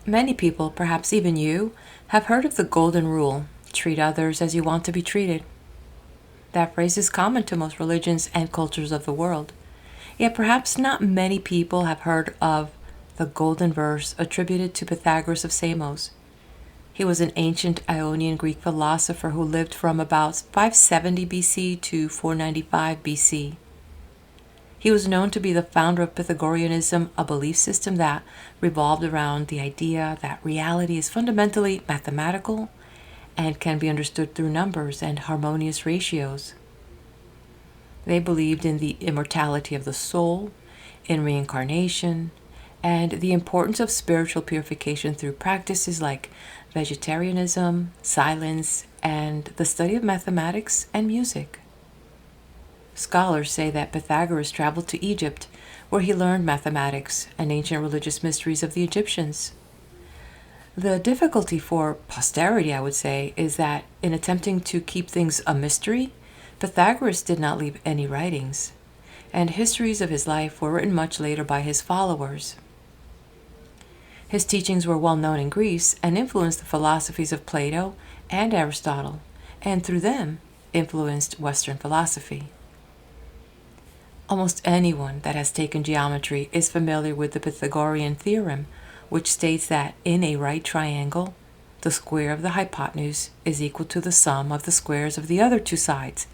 Many people, perhaps even you, have heard of the golden rule: treat others as you want to be treated. That phrase is common to most religions and cultures of the world. Yet perhaps not many people have heard of the golden verse attributed to Pythagoras of Samos. He was an ancient Ionian Greek philosopher who lived from about 570 BC to 495 BC. He was known to be the founder of Pythagoreanism, a belief system that revolved around the idea that reality is fundamentally mathematical and can be understood through numbers and harmonious ratios. They believed in the immortality of the soul, in reincarnation, and the importance of spiritual purification through practices like vegetarianism, silence, and the study of mathematics and music. Scholars say that Pythagoras traveled to Egypt, where he learned mathematics and ancient religious mysteries of the Egyptians. The difficulty for posterity, I would say, is that in attempting to keep things a mystery, Pythagoras did not leave any writings, and histories of his life were written much later by his followers. His teachings were well known in Greece and influenced the philosophies of Plato and Aristotle, and through them influenced Western philosophy. Almost anyone that has taken geometry is familiar with the Pythagorean theorem, which states that in a right triangle, the square of the hypotenuse is equal to the sum of the squares of the other two sides,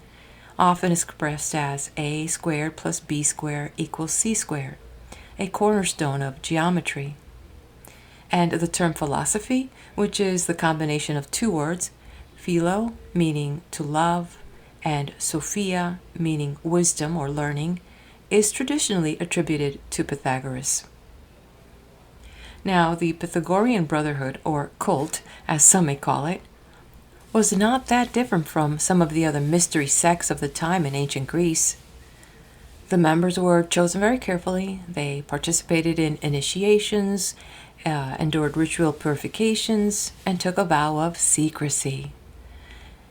often expressed as a squared plus b squared equals c squared, a cornerstone of geometry. And the term philosophy, which is the combination of two words, philo, meaning to love, and sophia, meaning wisdom or learning, is traditionally attributed to Pythagoras. Now, the Pythagorean Brotherhood, or cult, as some may call it, was not that different from some of the other mystery sects of the time in ancient Greece. The members were chosen very carefully. They participated in initiations, endured ritual purifications, and took a vow of secrecy.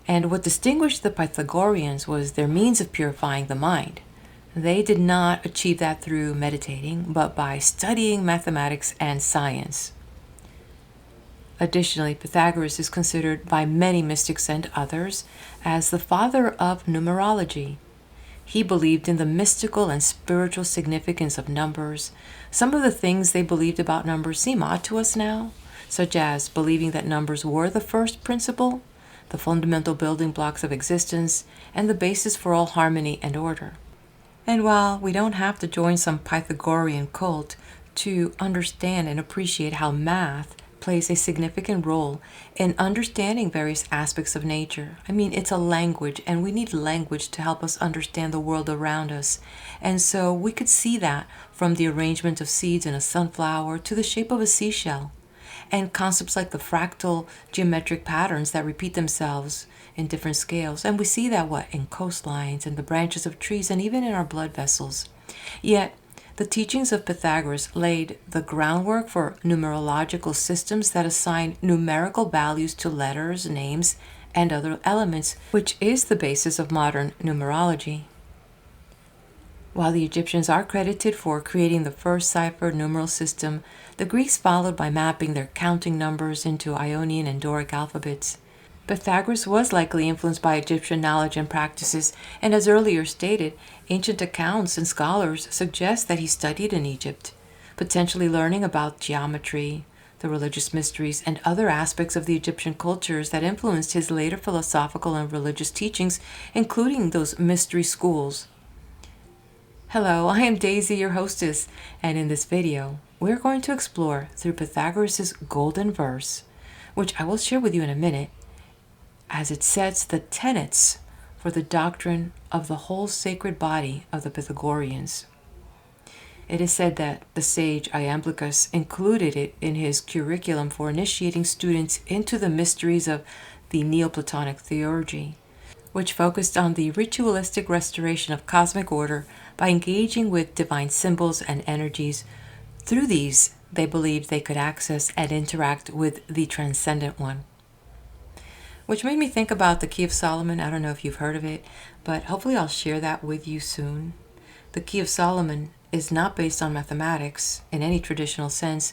And what distinguished the Pythagoreans was their means of purifying the mind. They did not achieve that through meditating, but by studying mathematics and science. Additionally, Pythagoras is considered by many mystics and others as the father of numerology. He believed in the mystical and spiritual significance of numbers. Some of the things they believed about numbers seem odd to us now, such as believing that numbers were the first principle, the fundamental building blocks of existence, and the basis for all harmony and order. And while we don't have to join some Pythagorean cult to understand and appreciate how math plays a significant role in understanding various aspects of nature. I mean, it's a language, and we need language to help us understand the world around us. And so we could see that from the arrangement of seeds in a sunflower to the shape of a seashell, and concepts like the fractal geometric patterns that repeat themselves in different scales. And we see that in coastlines and the branches of trees and even in our blood vessels. Yet, the teachings of Pythagoras laid the groundwork for numerological systems that assign numerical values to letters, names, and other elements, which is the basis of modern numerology. While the Egyptians are credited for creating the first cipher numeral system, the Greeks followed by mapping their counting numbers into Ionian and Doric alphabets. Pythagoras was likely influenced by Egyptian knowledge and practices, and as earlier stated, ancient accounts and scholars suggest that he studied in Egypt, potentially learning about geometry, the religious mysteries, and other aspects of the Egyptian cultures that influenced his later philosophical and religious teachings, including those mystery schools. Hello, I am Daisy, your hostess, and in this video, we're going to explore through Pythagoras' golden verse, which I will share with you in a minute, as it sets the tenets for the doctrine of the whole sacred body of the Pythagoreans. It is said that the sage Iamblichus included it in his curriculum for initiating students into the mysteries of the Neoplatonic Theurgy, which focused on the ritualistic restoration of cosmic order by engaging with divine symbols and energies. Through these, they believed they could access and interact with the Transcendent One. Which made me think about the Key of Solomon. I don't know if you've heard of it, but hopefully I'll share that with you soon. The Key of Solomon is not based on mathematics in any traditional sense,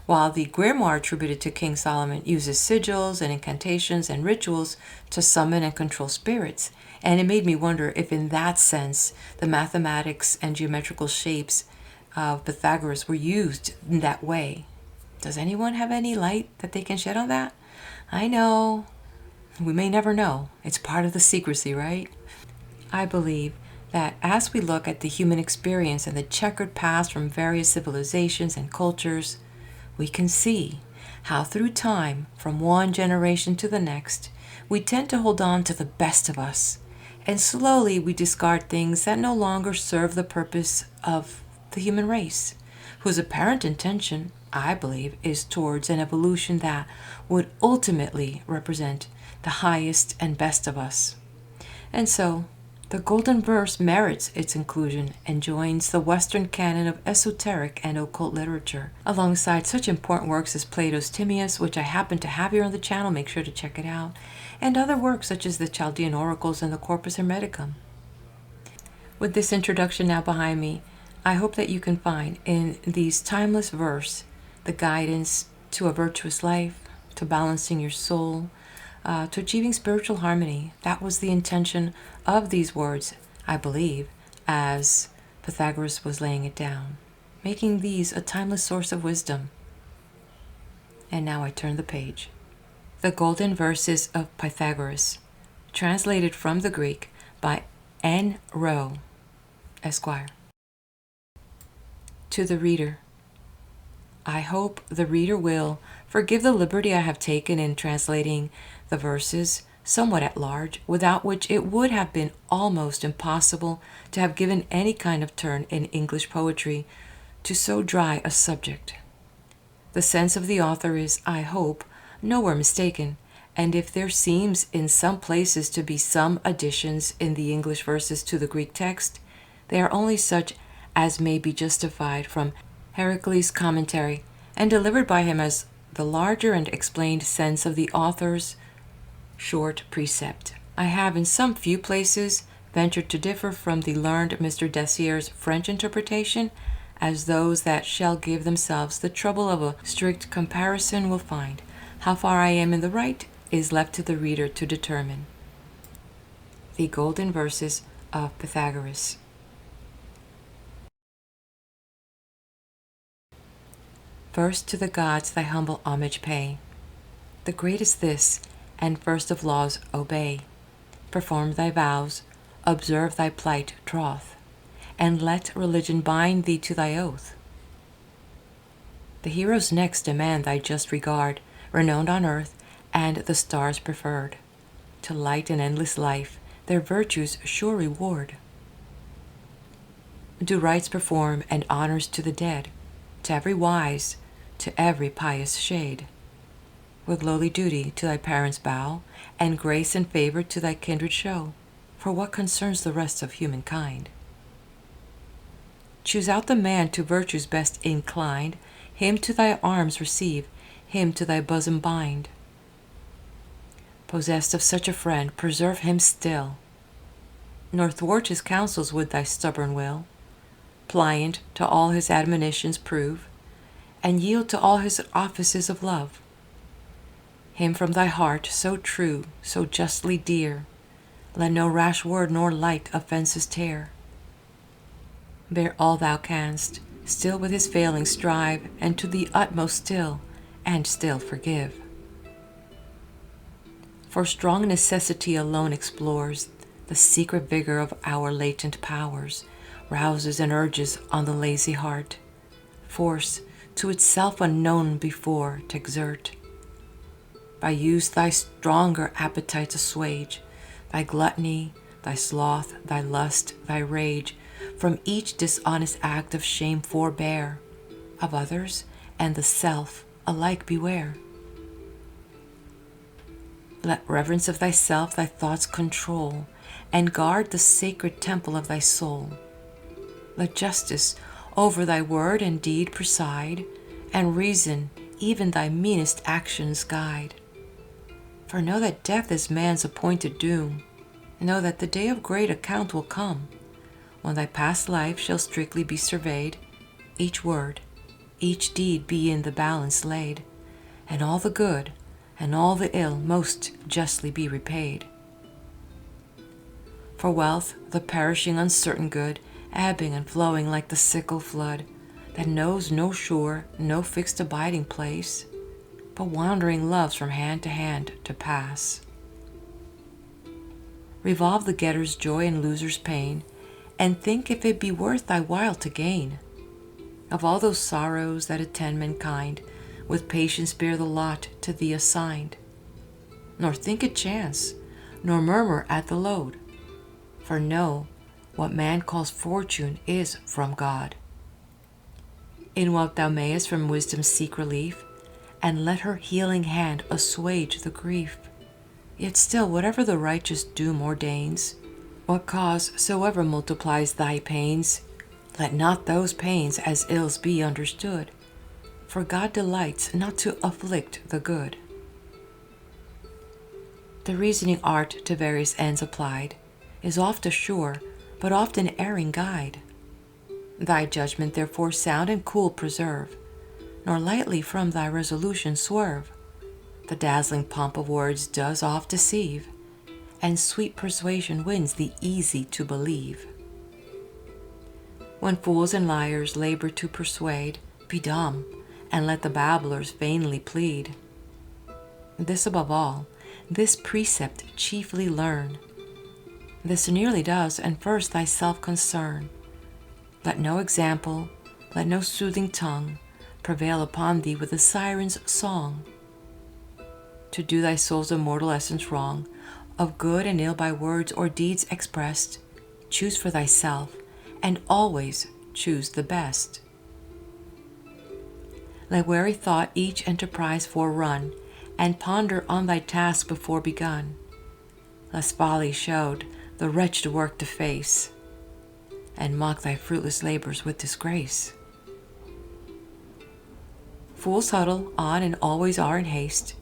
while the grimoire attributed to King Solomon uses sigils and incantations and rituals to summon and control spirits. And it made me wonder if in that sense the mathematics and geometrical shapes of Pythagoras were used in that way. Does anyone have any light that they can shed on that? I know. We may never know. It's part of the secrecy, right? I believe that as we look at the human experience and the checkered past from various civilizations and cultures, we can see how through time, from one generation to the next, we tend to hold on to the best of us, and slowly we discard things that no longer serve the purpose of the human race, whose apparent intention, I believe, is towards an evolution that would ultimately represent the highest and best of us. And so, the Golden Verse merits its inclusion and joins the Western canon of esoteric and occult literature, alongside such important works as Plato's Timaeus, which I happen to have here on the channel, make sure to check it out, and other works such as the Chaldean Oracles and the Corpus Hermeticum. With this introduction now behind me, I hope that you can find in these timeless verse the guidance to a virtuous life, to balancing your soul, to achieving spiritual harmony. That was the intention of these words, I believe, as Pythagoras was laying it down, making these a timeless source of wisdom. And now I turn the page. The Golden Verses of Pythagoras, translated from the Greek by N. Rowe, Esquire. To the reader, I hope the reader will forgive the liberty I have taken in translating the verses somewhat at large, without which it would have been almost impossible to have given any kind of turn in English poetry to so dry a subject. The sense of the author is, I hope, nowhere mistaken, and if there seems in some places to be some additions in the English verses to the Greek text, they are only such as may be justified from Heracles' commentary, and delivered by him as the larger and explained sense of the author's short precept. I have in some few places ventured to differ from the learned Mr. Dessier's French interpretation, as those that shall give themselves the trouble of a strict comparison will find. How far I am in the right is left to the reader to determine. The Golden Verses of Pythagoras. First to the gods thy humble homage pay. The greatest this, and first of laws obey. Perform thy vows, observe thy plight troth, and let religion bind thee to thy oath. The heroes next demand thy just regard, renowned on earth, and the stars preferred. To light and endless life, their virtues sure reward. Do rites perform, and honors to the dead, to every wise, to every pious shade. With lowly duty to thy parents bow, and grace and favor to thy kindred show, for what concerns the rest of humankind? Choose out the man to virtues best inclined, him to thy arms receive, him to thy bosom bind. Possessed of such a friend, preserve him still, nor thwart his counsels with thy stubborn will. Pliant to all his admonitions prove, and yield to all his offices of love. Him from thy heart, so true, so justly dear, let no rash word nor light offences tear. Bear all thou canst, still with his failings strive, and to the utmost still, and still forgive. For strong necessity alone explores the secret vigor of our latent powers, rouses and urges on the lazy heart, force to itself unknown before t'exert. By use thy stronger appetites assuage, thy gluttony, thy sloth, thy lust, thy rage, from each dishonest act of shame forbear, of others and the self alike beware. Let reverence of thyself thy thoughts control, and guard the sacred temple of thy soul. Let justice over thy word and deed preside, and reason even thy meanest actions guide. For know that death is man's appointed doom. Know that the day of great account will come, when thy past life shall strictly be surveyed, each word, each deed be in the balance laid, and all the good and all the ill most justly be repaid. For wealth, the perishing uncertain good, ebbing and flowing like the sickle flood, that knows no sure, no fixed abiding place, but wandering loves from hand to pass. Revolve the getter's joy and loser's pain, and think if it be worth thy while to gain. Of all those sorrows that attend mankind, with patience bear the lot to thee assigned. Nor think it chance, nor murmur at the load, for know what man calls fortune is from God. In what thou mayest from wisdom seek relief, and let her healing hand assuage the grief. Yet still whatever the righteous doom ordains, what cause soever multiplies thy pains, let not those pains as ills be understood, for God delights not to afflict the good. The reasoning art to various ends applied is oft a sure, but oft an erring guide. Thy judgment therefore sound and cool preserve, nor lightly from thy resolution swerve. The dazzling pomp of words does oft deceive, and sweet persuasion wins the easy to believe. When fools and liars labor to persuade, be dumb, and let the babblers vainly plead. This above all, this precept chiefly learn. This nearly does, and first thyself concern. Let no example, let no soothing tongue prevail upon thee with a siren's song. To do thy soul's immortal essence wrong, of good and ill by words or deeds expressed, choose for thyself, and always choose the best. Let wary thought each enterprise forerun, and ponder on thy task before begun, lest folly showed the wretched work to face, and mock thy fruitless labors with disgrace. Fools huddle on and always are in haste,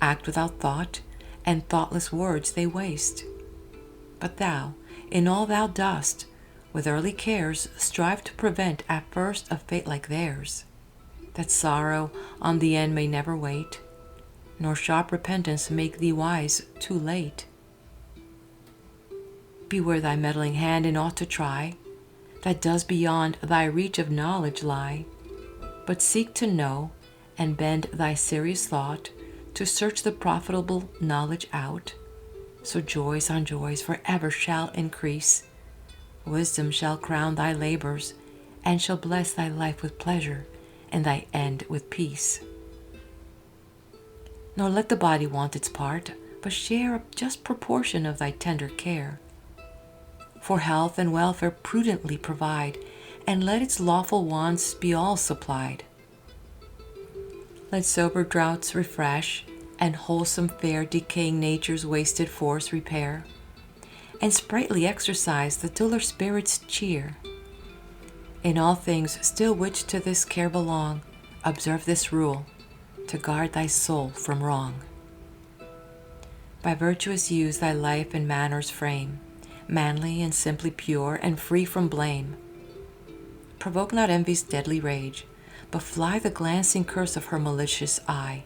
act without thought, and thoughtless words they waste. But thou, in all thou dost, with early cares strive to prevent at first a fate like theirs, that sorrow on the end may never wait, nor sharp repentance make thee wise too late. Beware thy meddling hand in aught to try, that does beyond thy reach of knowledge lie, but seek to know, and bend thy serious thought to search the profitable knowledge out, so joys on joys forever shall increase. Wisdom shall crown thy labors, and shall bless thy life with pleasure, and thy end with peace. Nor let the body want its part, but share a just proportion of thy tender care. For health and welfare prudently provide, and let its lawful wants be all supplied. Let sober draughts refresh, and wholesome fare decaying nature's wasted force repair, and sprightly exercise the duller spirits cheer. In all things still which to this care belong, observe this rule, to guard thy soul from wrong. By virtuous use thy life and manners frame, manly and simply pure and free from blame. Provoke not envy's deadly rage, but fly the glancing curse of her malicious eye.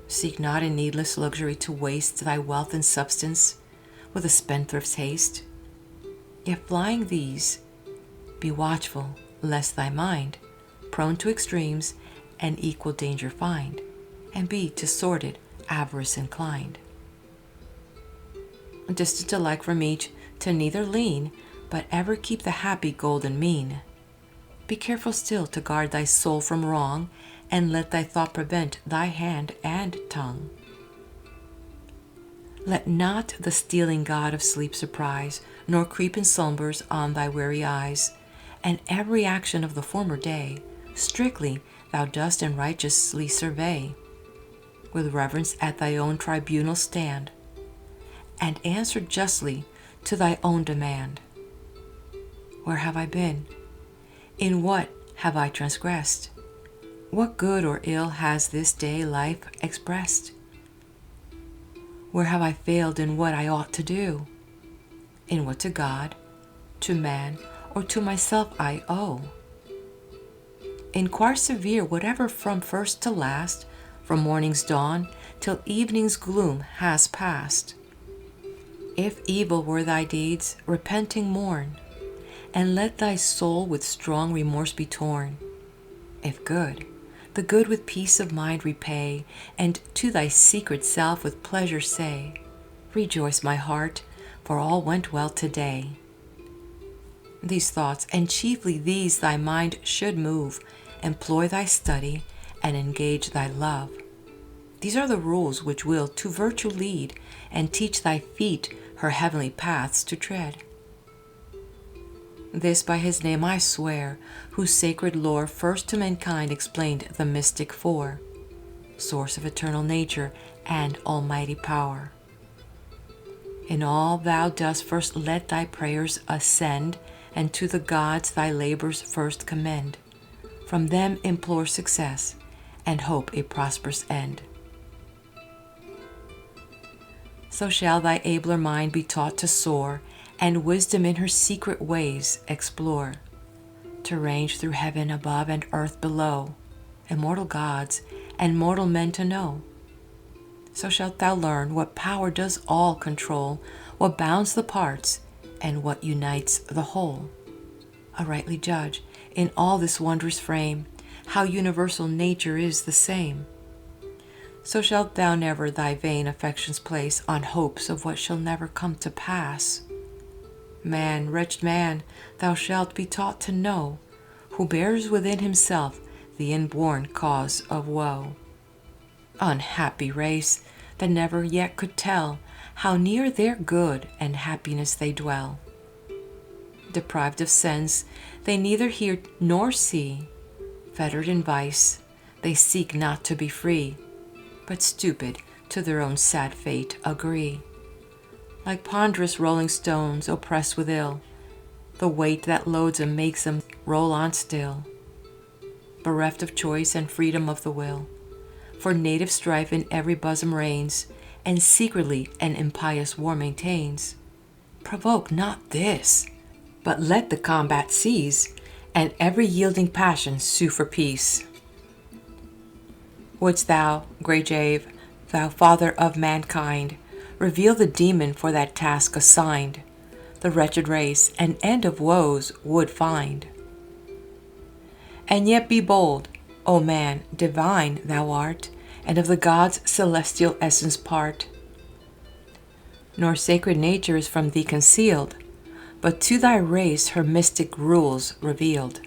Seek not in needless luxury to waste thy wealth and substance with a spendthrift's haste. Yet flying these, be watchful lest thy mind, prone to extremes, an equal danger find, and be to sordid avarice inclined. Distant alike from each, to neither lean, but ever keep the happy golden mean. Be careful still to guard thy soul from wrong, and let thy thought prevent thy hand and tongue. Let not the stealing god of sleep surprise, nor creep in slumbers on thy weary eyes, and every action of the former day strictly thou dost and righteously survey. With reverence at thy own tribunal stand, and answer justly to thy own demand. Where have I been? In what have I transgressed? What good or ill has this day life expressed? Where have I failed in what I ought to do? In what to God, to man, or to myself I owe? inquire severe whatever from first to last, from morning's dawn till evening's gloom has passed. If evil were thy deeds, repenting mourn, and let thy soul with strong remorse be torn. If good, the good with peace of mind repay, and to thy secret self with pleasure say, Rejoice, my heart, for all went well today. These thoughts, and chiefly these, thy mind should move, employ thy study, and engage thy love. These are the rules which will to virtue lead, and teach thy feet her heavenly paths to tread. This by his name I swear, whose sacred lore first to mankind explained the mystic four, source of eternal nature and almighty power. In all thou dost first let thy prayers ascend, and to the gods thy labors first commend. From them implore success, and hope a prosperous end. So shall thy abler mind be taught to soar, and wisdom in her secret ways explore, to range through heaven above and earth below, immortal gods and mortal men to know. So shalt thou learn what power does all control, what bounds the parts, and what unites the whole. Rightly judge, in all this wondrous frame, how universal nature is the same. So shalt thou never thy vain affections place on hopes of what shall never come to pass. Man, wretched man, thou shalt be taught to know, who bears within himself the inborn cause of woe. Unhappy race, that never yet could tell how near their good and happiness they dwell. Deprived of sense, they neither hear nor see. Fettered in vice, they seek not to be free, but stupid to their own sad fate agree. Like ponderous rolling stones oppressed with ill, the weight that loads 'em makes 'em roll on still. Bereft of choice and freedom of the will, for native strife in every bosom reigns, and secretly an impious war maintains. Provoke not this, but let the combat cease, and every yielding passion sue for peace. Wouldst thou, great Jove, thou father of mankind, reveal the demon for that task assigned, the wretched race an end of woes would find. And yet be bold, O man, divine thou art, and of the gods' celestial essence part. Nor sacred nature is from thee concealed, but to thy race her mystic rules revealed.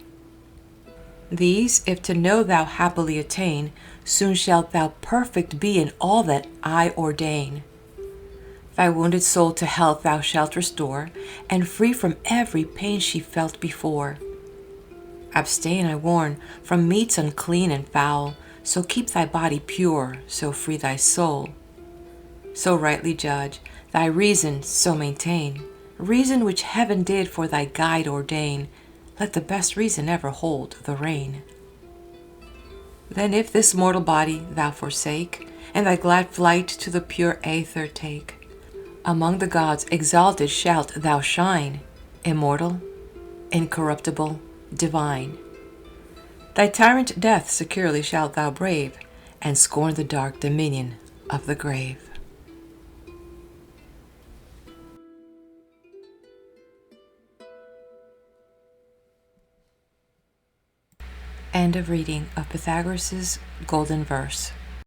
These, if to know thou happily attain, soon shalt thou perfect be in all that I ordain. Thy wounded soul to health thou shalt restore, and free from every pain she felt before. Abstain, I warn, from meats unclean and foul, so keep thy body pure, so free thy soul. So rightly judge, thy reason so maintain, reason which heaven did for thy guide ordain. Let the best reason ever hold the rein. Then if this mortal body thou forsake, and thy glad flight to the pure aether take, among the gods exalted shalt thou shine, immortal, incorruptible, divine. Thy tyrant death securely shalt thou brave, and scorn the dark dominion of the grave. End of reading of Pythagoras' Golden Verse.